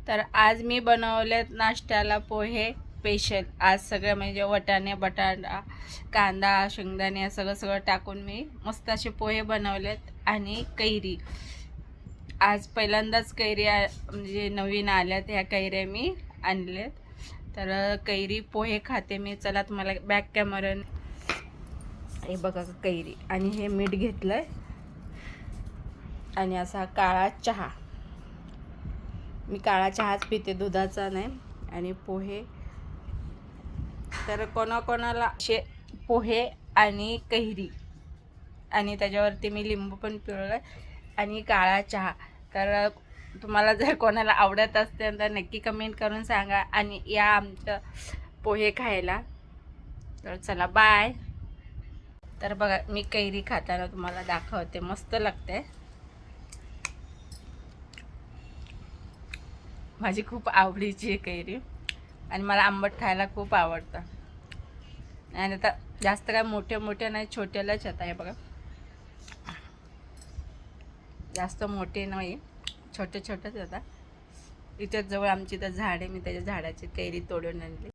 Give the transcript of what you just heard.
तर आज मी बनवलेत नाश्त्याला पोहे स्पेशल. आज सगळं म्हणजे वाटाणे, बटाटा, कांदा, शेंगदाणे सगळं सगळं टाकून मी मस्त असे पोहे बनवलेत. आणि कैरी, आज पहिल्यांदाच कैरी म्हणजे नवीन आल्यात, ह्या कैऱ्या मी आणलेत. तर कैरी पोहे खाते मी. चला तुम्हाला बॅक कॅमेराने हे बघा कैरी. आणि हे मीठ घेतलंय आणि असा काळा चहा. मी काळा चहाच पिते, दुधाचा नाही. आणि पोहे, तर कोणाकोणाला असे पोहे आणि कैरी आणि त्याच्यावरती मी लिंबू पण पिळलं आणि काळा चहा. तर तुम्हाला जर कोणाला आवडत असेल तर नक्की कमेंट करून सांगा आणि या आमचं पोहे खायला. तर चला बाय. तर बघा मी कैरी खाताना तुम्हाला दाखवते, मस्त लागते. माझी खूप आवडीची आहे कैरी आणि मला आंबट खायला खूप आवडतं. आणि आता जास्त काय मोठ्या मोठ्या नाही, छोट्यालाच आता हे बघा, जास्त मोठे नाही, छोटे छोटेच आता. इथेच जवळ आमची तर झाड आहे, मी त्याच्या झाडाची कैरी तोडून आणली.